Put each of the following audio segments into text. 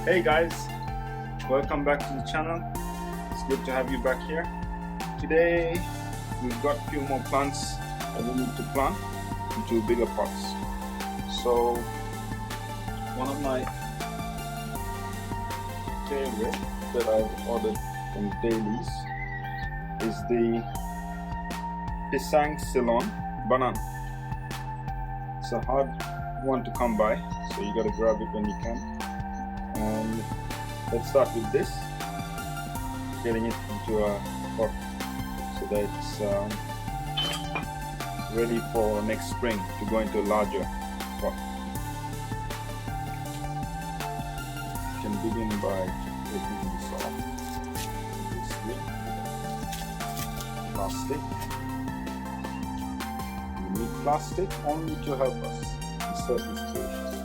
Hey guys, welcome back to the channel. It's good to have you back here. Today we've got a few more plants that we need to plant into bigger pots. So one of my favorite that I've ordered from Daleys is the Pisang Ceylon banana. It's a hard one to come by, so you gotta grab it when you can. And let's start with this, getting it into a pot so that it's ready for next spring to go into a larger pot. You can begin by taking this off. This plastic. We need plastic only to help us in certain situations.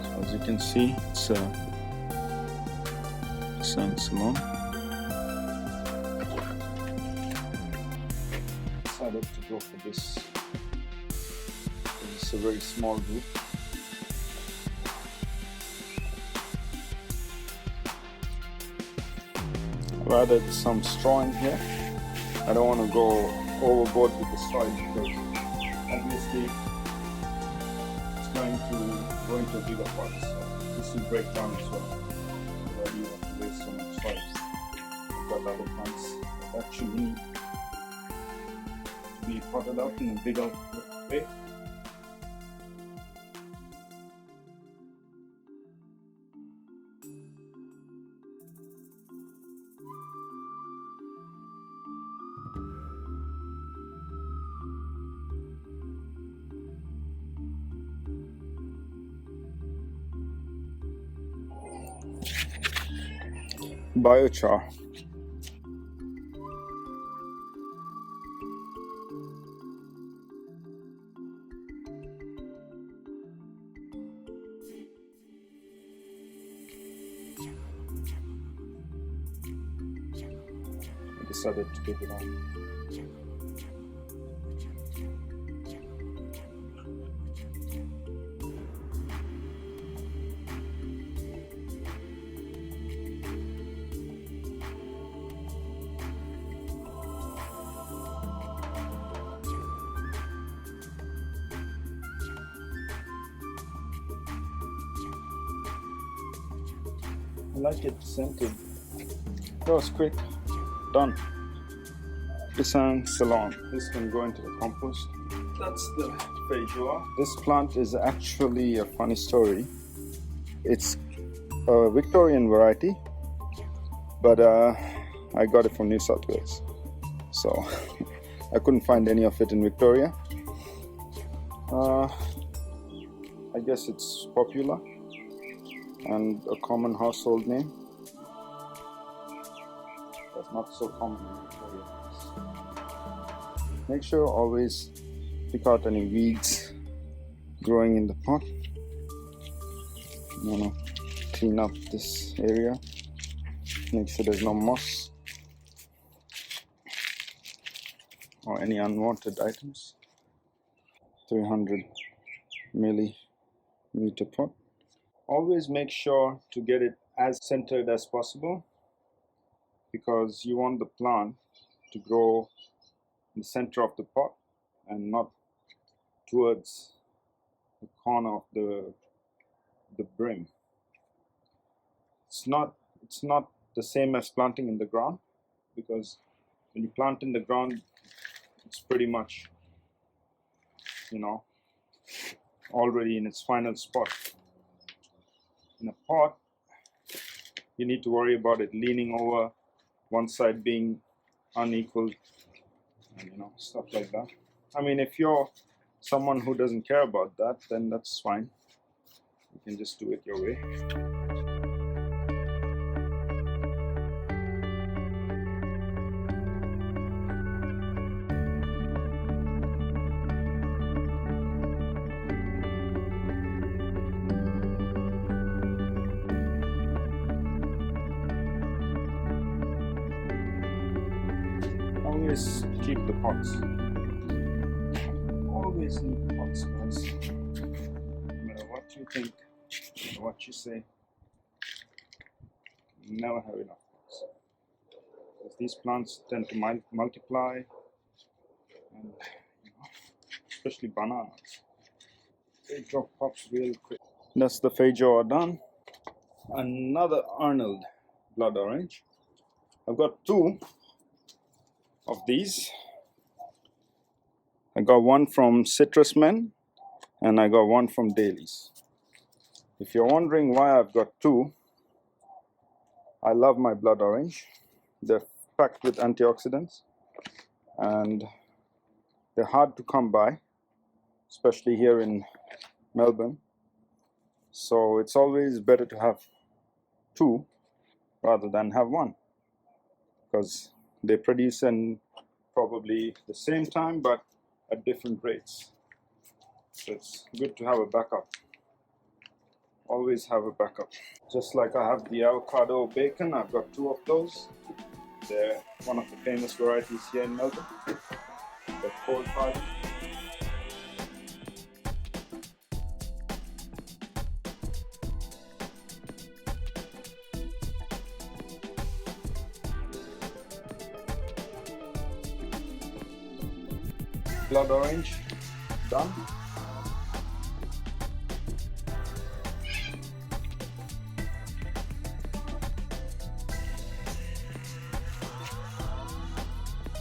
So as you can see, it's Ceylon. Decided to go for this. It's a very small group. I've added some straw in here. I don't want to go overboard with the straw because obviously it's going to go into a bigger pot, so this will break down as well. You have to waste so much soil. I've got other plants that actually need to be potted up in a bigger way. Biochar. I decided to take it on. I like it scented. That was quick. Done. Pisang Ceylon. This can go into the compost. That's the Feijoa. This plant is actually a funny story. It's a Victorian variety, but I got it from New South Wales. So I couldn't find any of it in Victoria. I guess it's popular and a common household name, but not so common in Victoria. Make sure always pick out any weeds growing in the pot. You wanna clean up this area, make sure there's no moss or any unwanted items. 300 millimeter pot. Always make sure to get it as centered as possible because you want the plant to grow in the center of the pot and not towards the corner of the brim. It's not the same as planting in the ground, because when you plant in the ground it's pretty much, you know, already in its final spot. In a pot, you need to worry about it leaning over, one side being unequal, and you know, stuff like that. I mean, if you're someone who doesn't care about that, then that's fine. You can just do it your way. Always keep the pots. Always need pots, guys. No matter what you think, no matter what you say, never have enough pots. Because these plants tend to multiply, and especially bananas, they drop pops real quick. That's the Feijoa done. Another Arnold blood orange. I've got two of these. I got one from Citrus Men and I got one from Daleys. If you're wondering why I've got two, I love my blood orange. They're packed with antioxidants and they're hard to come by, especially here in Melbourne. So it's always better to have two rather than have one, because they produce in probably the same time but at different rates. So it's good to have a backup. Always have a backup. Just like I have the avocado bacon, I've got two of those. They're one of the famous varieties here in Melbourne. They're cold fiber. Blood orange done.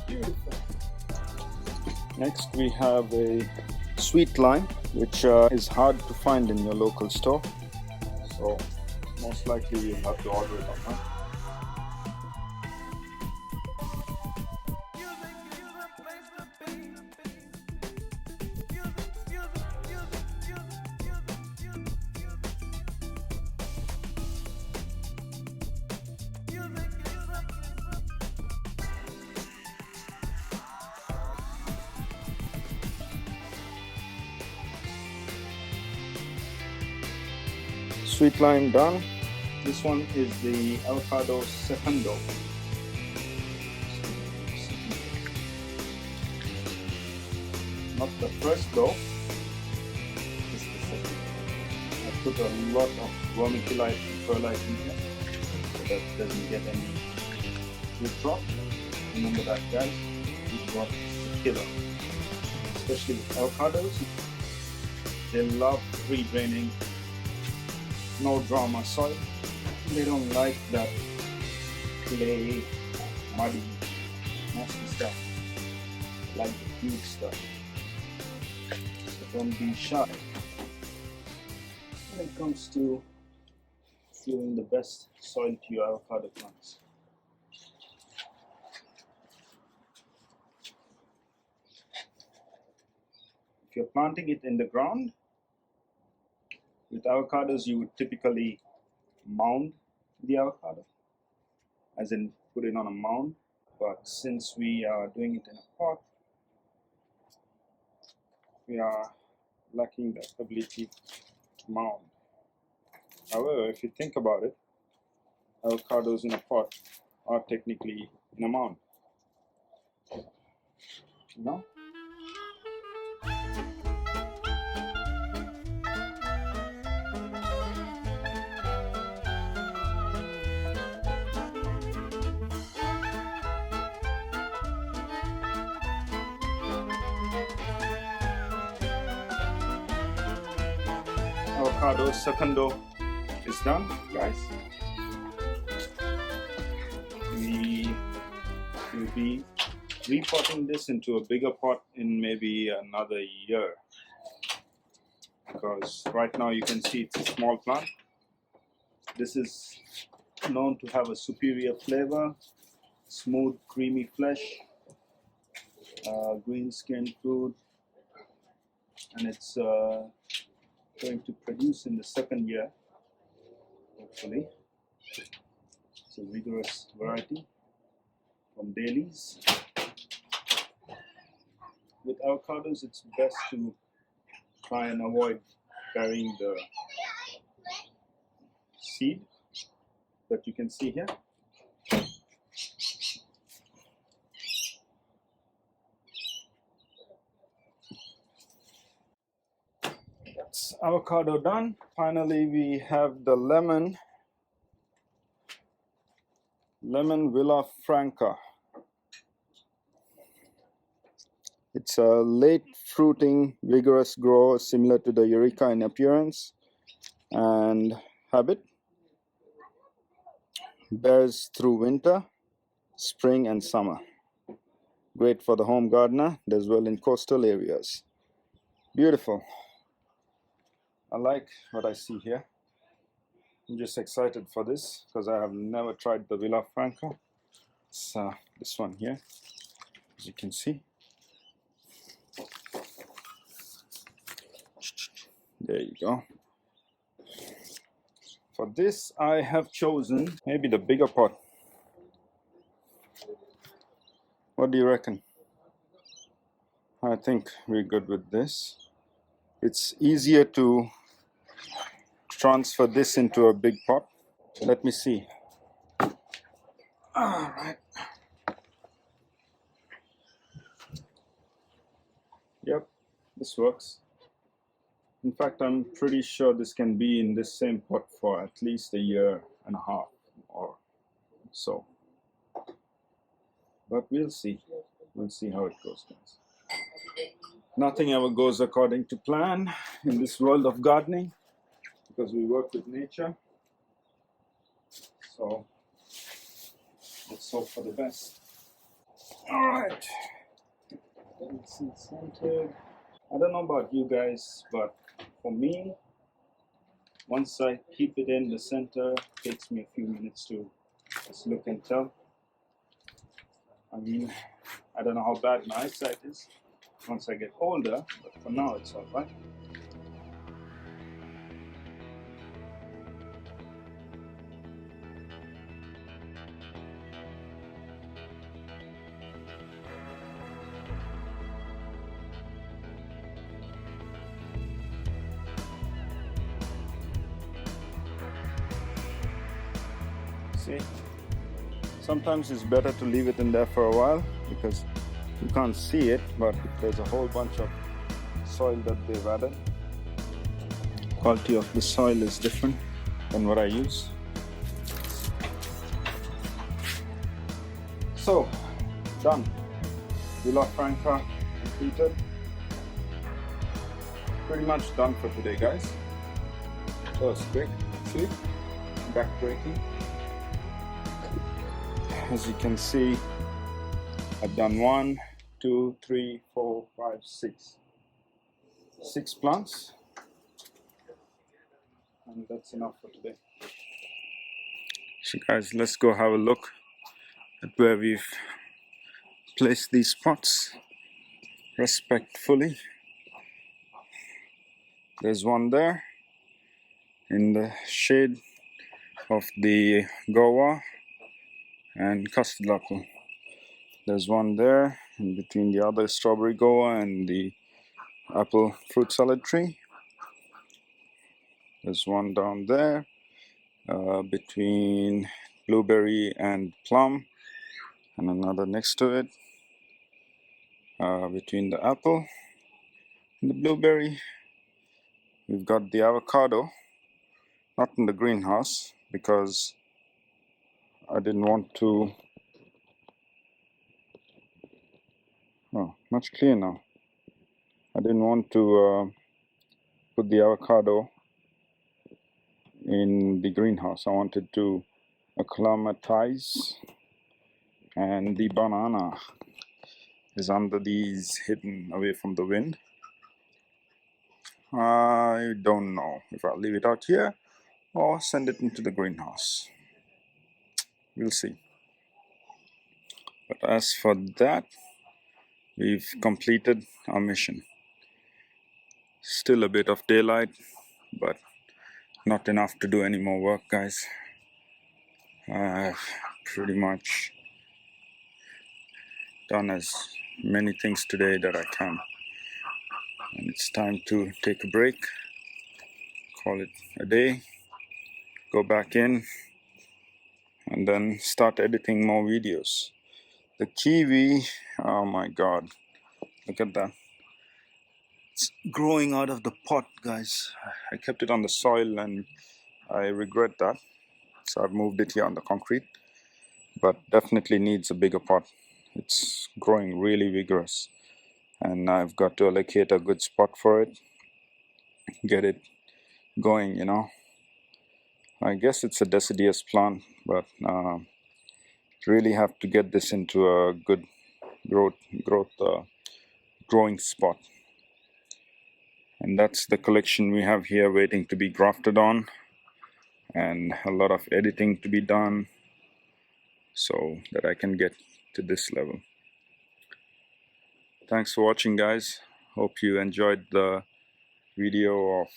Beautiful. Next we have a sweet lime, which is hard to find in your local store, so most likely you'll have to order it online. Sweet lime done. This one is the Avocado Secundo. Not the first though, it's the second. I put a lot of vermiculite and perlite in here so that it doesn't get any root rot. Remember that, guys, root rot is the killer. Especially with avocados, they love free draining, no drama soil. They don't like that clay, muddy, nasty stuff. They like the cute stuff. So don't be shy when it comes to giving the best soil to your avocado plants. If you're planting it in the ground, with avocados you would typically mound the avocado, as in put it on a mound, but since we are doing it in a pot, we are lacking the ability to mound. However, if you think about it, avocados in a pot are technically in a mound. You know? Avocado Secundo is done, guys. We will be repotting this into a bigger pot in maybe another year, because right now you can see it's a small plant. This is known to have a superior flavor, smooth creamy flesh, green skinned fruit, and it's going to produce in the second year, hopefully. It's a vigorous variety from Daleys. With avocados, it's best to try and avoid burying the seed that you can see here. That's avocado done. Finally, we have the lemon Lemon Villa Franca. It's a late fruiting, vigorous grower similar to the Eureka in appearance and habit. Bears through winter, spring and summer. Great for the home gardener, does well in coastal areas. Beautiful. I like what I see here. I'm just excited for this because I have never tried the Villa Franca. It's this one here, as you can see. There you go. For this, I have chosen maybe the bigger pot. What do you reckon? I think we're good with this. It's easier to transfer this into a big pot. Let me see. All right. Yep, this works. In fact, I'm pretty sure this can be in this same pot for at least a year and a half or so. But we'll see. We'll see how it goes, guys. Nothing ever goes according to plan in this world of gardening because we work with nature. So let's hope for the best. All right. It's centered. I don't know about you guys, but for me, once I keep it in the center, it takes me a few minutes to just look and tell. I mean, I don't know how bad my eyesight is once I get older, but for now it's all right. See, sometimes it's better to leave it in there for a while because you can't see it, but there's a whole bunch of soil that they've added. Quality of the soil is different than what I use. So, done. Villa Franca completed. Pretty much done for today, guys. That was quick. See? Back breaking. As you can see, I've done 1, 2, 3, 4, 5, 6. 6 plants. And that's enough for today. So guys, let's go have a look at where we've placed these pots respectfully. There's one there in the shade of the guava and custard apple. There's one there in between the other strawberry guava and the apple fruit salad tree. There's one down there between blueberry and plum, and another next to it between the apple and the blueberry. We've got the avocado, not in the greenhouse because I didn't want to. Oh, much clearer now. I didn't want to put the avocado in the greenhouse. I wanted to acclimatize, and the banana is under these, hidden away from the wind. I don't know if I'll leave it out here or send it into the greenhouse. We'll see. But as for that, we've completed our mission. Still a bit of daylight, but not enough to do any more work, guys. I've pretty much done as many things today that I can. And it's time to take a break, call it a day, go back in, and then start editing more videos. The kiwi, oh my god, look at that. It's growing out of the pot, guys. I kept it on the soil and I regret that. So I've moved it here on the concrete. but definitely needs a bigger pot. It's growing really vigorous, and I've got to allocate a good spot for it, get it going, you know. I guess it's a deciduous plant, but really have to get this into a good growing spot. And that's the collection we have here waiting to be grafted on, and a lot of editing to be done so that I can get to this level. Thanks for watching, guys. Hope you enjoyed the video of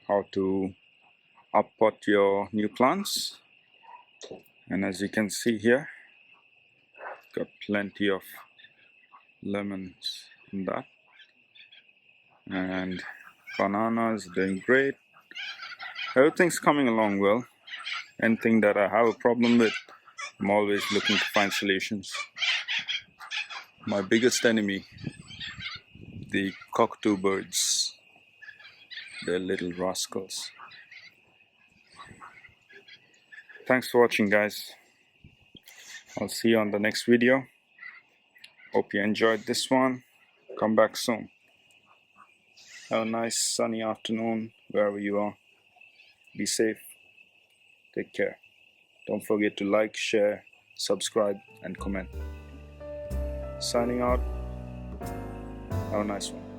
how to uppot your new plants. And as you can see here, got plenty of lemons in that, and bananas doing great. Everything's coming along well. Anything that I have a problem with, I'm always looking to find solutions. My biggest enemy, the cockatoo birds. They're little rascals. Thanks for watching, guys. I'll see you on the next video. Hope you enjoyed this one. Come back soon. Have a nice sunny afternoon wherever you are. Be safe. Take care. Don't forget to like, share, subscribe, and comment. Signing out. Have a nice one.